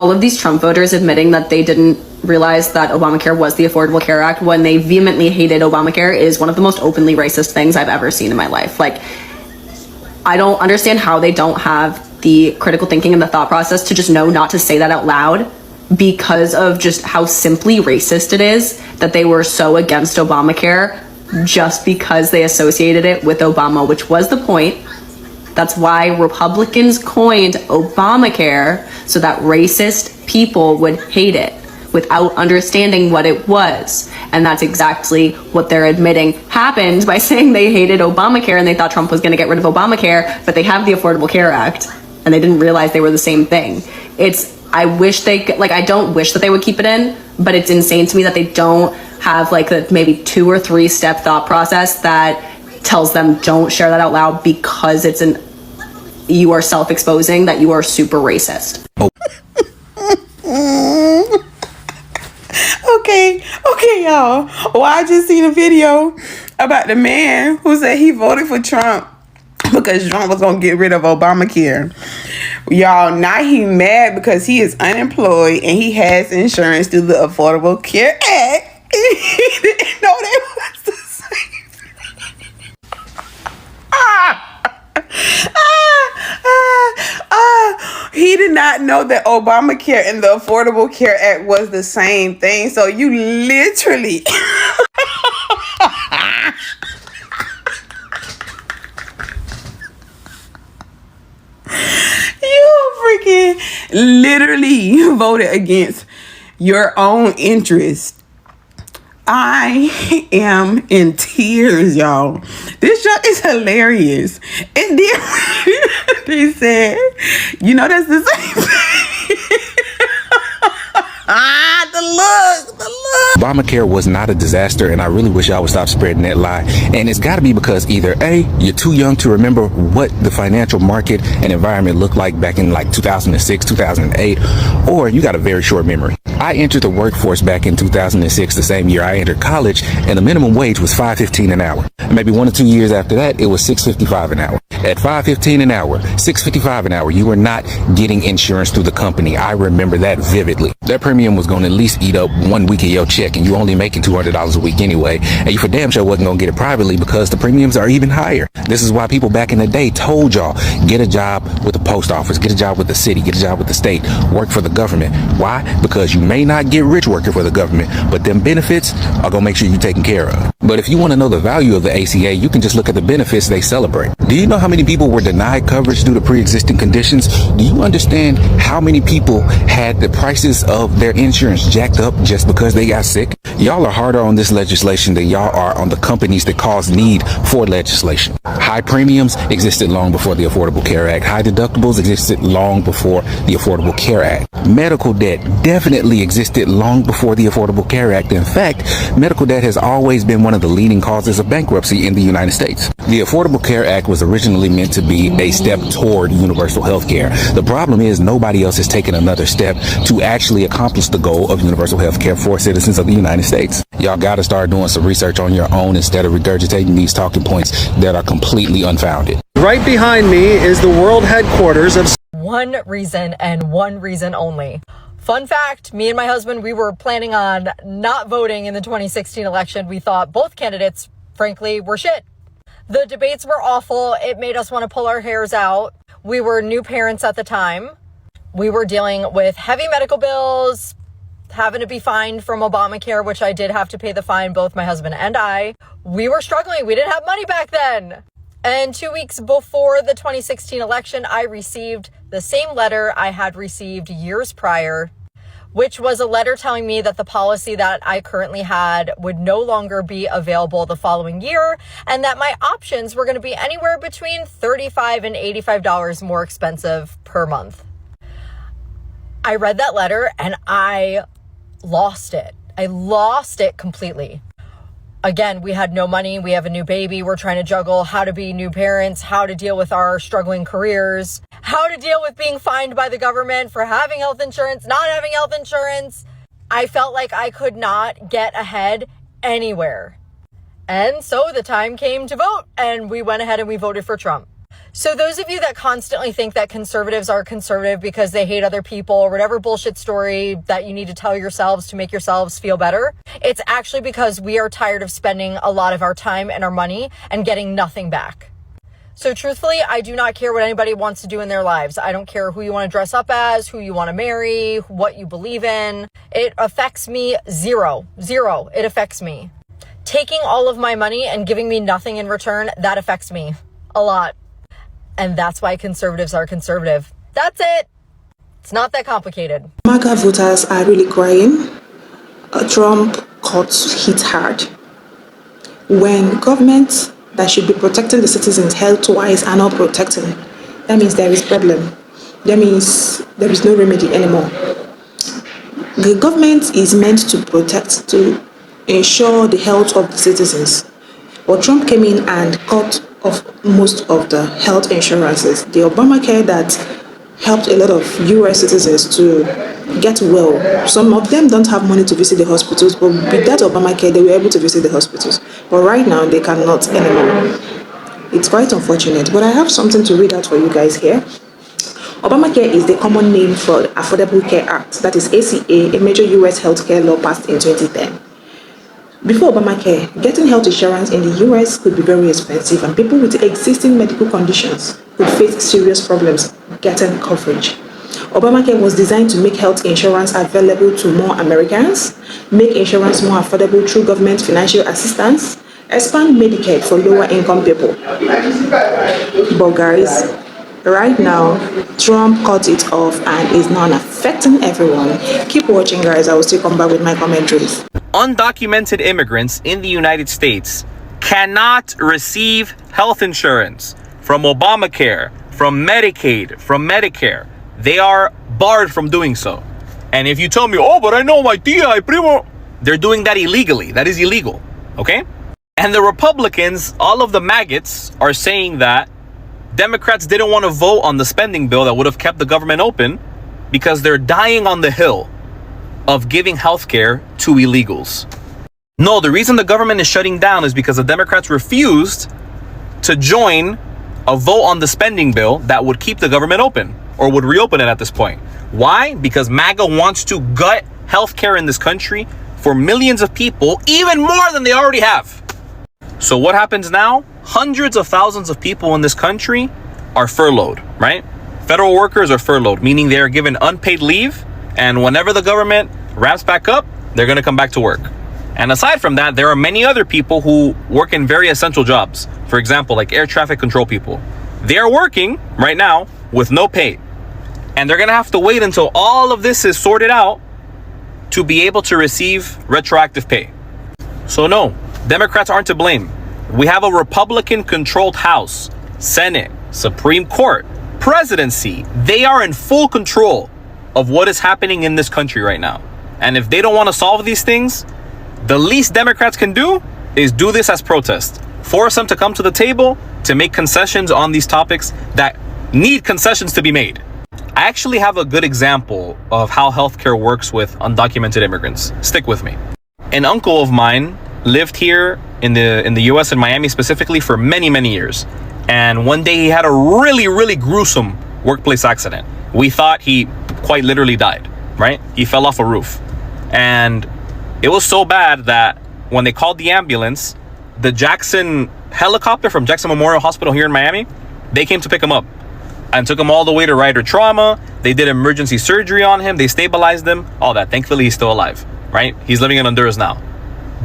All of these Trump voters admitting that they didn't realize that Obamacare was the Affordable Care Act when they vehemently hated Obamacare is one of the most openly racist things I've ever seen in my life. Like, I don't understand how they don't have the critical thinking and the thought process to just know not to say that out loud, because of just how simply racist it is that they were so against Obamacare just because they associated it with Obama, which was the point. That's why Republicans coined Obamacare, so that racist people would hate it without understanding what it was. And that's exactly what they're admitting happened by saying they hated Obamacare and they thought Trump was going to get rid of Obamacare, but they have the Affordable Care Act and they didn't realize they were the same thing. I wish they could, like, I don't wish that they would keep it in, but it's insane to me that they don't have like the maybe 2 or 3 step thought process that tells them don't share that out loud, because you are self-exposing that you are super racist. Okay, y'all. Well, I just seen a video about the man who said he voted for Trump because Trump was gonna get rid of Obamacare. Y'all, now he mad because he is unemployed and he has insurance through the Affordable Care Act. He didn't know that was the same thing. He did not know that Obamacare and the Affordable Care Act was the same thing. So you literally you freaking literally voted against your own interest. I am in tears, y'all. This show is hilarious. And then they said, you know, that's the same thing. The look. Obamacare was not a disaster, and I really wish y'all would stop spreading that lie. And it's got to be because either A, you're too young to remember what the financial market and environment looked like back in like 2006, 2008, or you got a very short memory. I entered the workforce back in 2006, the same year I entered college, and the minimum wage was $5.15 an hour. And maybe 1 or 2 years after that, it was $6.55 an hour. At $5.15 an hour, $6.55 an hour, you were not getting insurance through the company. I remember that vividly. That premium was going to at least eat up 1 week of your check, and you only making $200 a week anyway. And you for damn sure wasn't going to get it privately because the premiums are even higher. This is why people back in the day told y'all, get a job with the post office, get a job with the city, get a job with the state, work for the government. Why? Because you may not get rich working for the government, but them benefits are going to make sure you're taken care of. But if you want to know the value of the ACA, you can just look at the benefits they celebrate. Do you know how many people were denied coverage due to pre-existing conditions? Do you understand how many people had the prices of their insurance jacked up just because they got sick? Y'all are harder on this legislation than y'all are on the companies that cause need for legislation. High premiums existed long before the Affordable Care Act. High deductibles existed long before the Affordable Care Act. Medical debt definitely existed long before the Affordable Care Act. In fact, medical debt has always been one of the leading causes of bankruptcy in the United States. The Affordable Care Act was originally meant to be a step toward universal health care. The problem is nobody else has taken another step to actually accomplish the goal of universal health care for citizens of the United States. Y'all gotta start doing some research on your own instead of regurgitating these talking points that are completely unfounded. Right behind me is the world headquarters of one reason and one reason only. Fun fact, me and my husband, we were planning on not voting in the 2016 election. We thought both candidates, frankly, were shit. The debates were awful. It made us want to pull our hairs out. We were new parents at the time. We were dealing with heavy medical bills, having to be fined from Obamacare, which I did have to pay the fine, both my husband and I. We were struggling. We didn't have money back then. And 2 weeks before the 2016 election, I received the same letter I had received years prior, which was a letter telling me that the policy that I currently had would no longer be available the following year, and that my options were going to be anywhere between $35 and $85 more expensive per month. I read that letter and I lost it. I lost it completely. Again, we had no money. We have a new baby. We're trying to juggle how to be new parents, how to deal with our struggling careers, how to deal with being fined by the government for having health insurance, not having health insurance. I felt like I could not get ahead anywhere. And so the time came to vote, and we went ahead and we voted for Trump. So those of you that constantly think that conservatives are conservative because they hate other people or whatever bullshit story that you need to tell yourselves to make yourselves feel better, it's actually because we are tired of spending a lot of our time and our money and getting nothing back. So truthfully, I do not care what anybody wants to do in their lives. I don't care who you want to dress up as, who you want to marry, what you believe in. It affects me zero. It affects me. Taking all of my money and giving me nothing in return, that affects me a lot. And that's why conservatives are conservative. That's it. It's not that complicated. MAGA voters are really crying. Trump got hit hard. When government that should be protecting the citizens health-wise are not protecting, that means there is problem. That means there is no remedy anymore. The government is meant to protect, to ensure the health of the citizens. But Trump came in and cut off most of the health insurances. The Obamacare that helped a lot of US citizens to get well. Some of them don't have money to visit the hospitals, but with that Obamacare, they were able to visit the hospitals. But right now, they cannot anymore. It's quite unfortunate, but I have something to read out for you guys here. Obamacare is the common name for the Affordable Care Act, that is ACA, a major US healthcare law passed in 2010. Before Obamacare, getting health insurance in the US could be very expensive, and people with existing medical conditions could face serious problems getting coverage. Obamacare was designed to make health insurance available to more Americans, make insurance more affordable through government financial assistance, expand Medicaid for lower income people. But guys, right now, Trump cut it off and is now affecting everyone. Keep watching, guys. I will still come back with my commentaries. Undocumented immigrants in the United States cannot receive health insurance from Obamacare, from Medicaid, from Medicare. They are barred from doing so. And if you tell me, oh, but I know my tia, primo, they're doing that illegally. That is illegal. Okay? And the Republicans, all of the maggots, are saying that Democrats didn't want to vote on the spending bill that would have kept the government open because they're dying on the hill of giving healthcare to illegals. No, the reason the government is shutting down is because the Democrats refused to join a vote on the spending bill that would keep the government open, or would reopen it at this point. Why? Because MAGA wants to gut healthcare in this country for millions of people, even more than they already have. So what happens now? Hundreds of thousands of people in this country are furloughed, right? Federal workers are furloughed, meaning they are given unpaid leave, and whenever the government ramps back up, they're going to come back to work. And aside from that, there are many other people who work in very essential jobs. For example, like air traffic control people. They are working right now with no pay. And they're going to have to wait until all of this is sorted out to be able to receive retroactive pay. So no, Democrats aren't to blame. We have a Republican-controlled House, Senate, Supreme Court, presidency. They are in full control of what is happening in this country right now. And if they don't want to solve these things, the least Democrats can do is do this as protest. Force them to come to the table to make concessions on these topics that need concessions to be made. I actually have a good example of how healthcare works with undocumented immigrants. Stick with me. An uncle of mine lived here in the US, in Miami specifically, for many, many years. And one day he had a really gruesome workplace accident. We thought he quite literally died, right? He fell off a roof. And it was so bad that when they called the ambulance, the Jackson helicopter from Jackson Memorial Hospital here in Miami, they came to pick him up and took him all the way to Ryder Trauma. They did emergency surgery on him. They stabilized him, all that. Thankfully, he's still alive, right? He's living in Honduras now.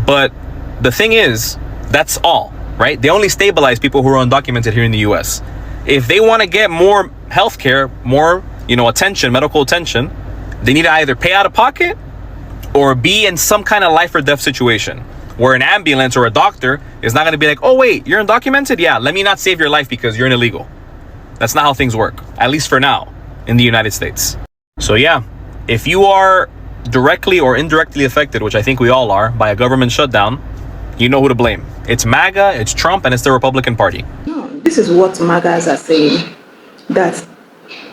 But the thing is, that's all, right? They only stabilize people who are undocumented here in the US. If they want to get more healthcare, more, attention, medical attention, they need to either pay out of pocket or be in some kind of life or death situation where an ambulance or a doctor is not going to be like, oh, wait, you're undocumented? Yeah, let me not save your life because you're an illegal. That's not how things work, at least for now, in the United States. So yeah, if you are directly or indirectly affected, which I think we all are, by a government shutdown, you know who to blame. It's MAGA, it's Trump, and it's the Republican Party. No, this is what MAGAs are saying, that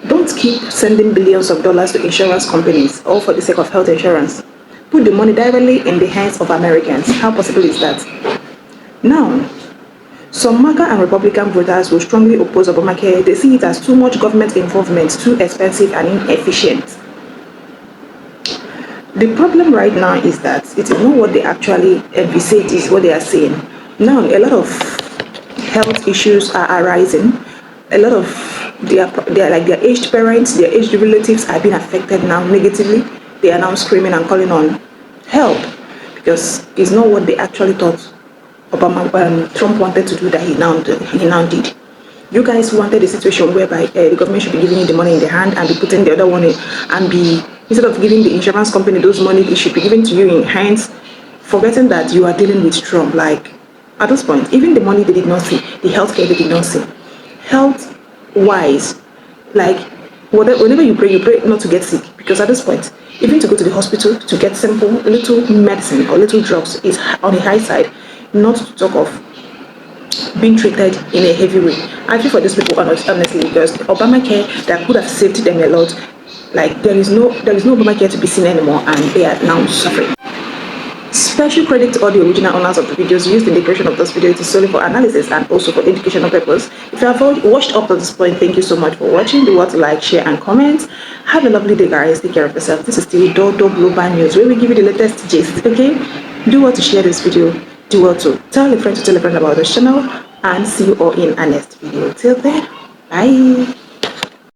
don't keep sending billions of dollars to insurance companies, all for the sake of health insurance. Put the money directly in the hands of Americans. How possible is that? Now, Some MAGA and Republican voters will strongly oppose Obamacare. They see it as too much government involvement, too expensive and inefficient. The problem right now is that it is not what they actually envisage, is what they are saying. Now, a lot of health issues are arising. A lot of their aged parents, their aged relatives are being affected now negatively. They are now screaming and calling on help because it's not what they actually thought Trump wanted to do that he now did. You guys wanted a situation whereby the government should be giving you the money in the hand and be putting the other one in, and be, instead of giving the insurance company those money, it should be given to you in hands, forgetting that you are dealing with Trump. Like, at this point, even the money they did not see, the healthcare they did not see. Health wise, like, whenever you pray not to get sick, because at this point, even to go to the hospital to get simple little medicine or little drugs is on the high side, not to talk of being treated in a heavy way. I feel for these people honestly, because Obamacare that could have saved them a lot, like there is no Obamacare to be seen anymore, and they are now suffering. Special credit to all the original owners of the videos used in the creation of this video. It is solely for analysis and also for educational purpose. If you have watched up to this point, thank you so much for watching. Do want to like, share, and comment. Have a lovely day, guys. Take care of yourself. This is still Dor-Dor Global News, where we give you the latest gist. Okay? Do well to share this video. Do well to tell a friend about this channel, and see you all in our next video. Till then, bye.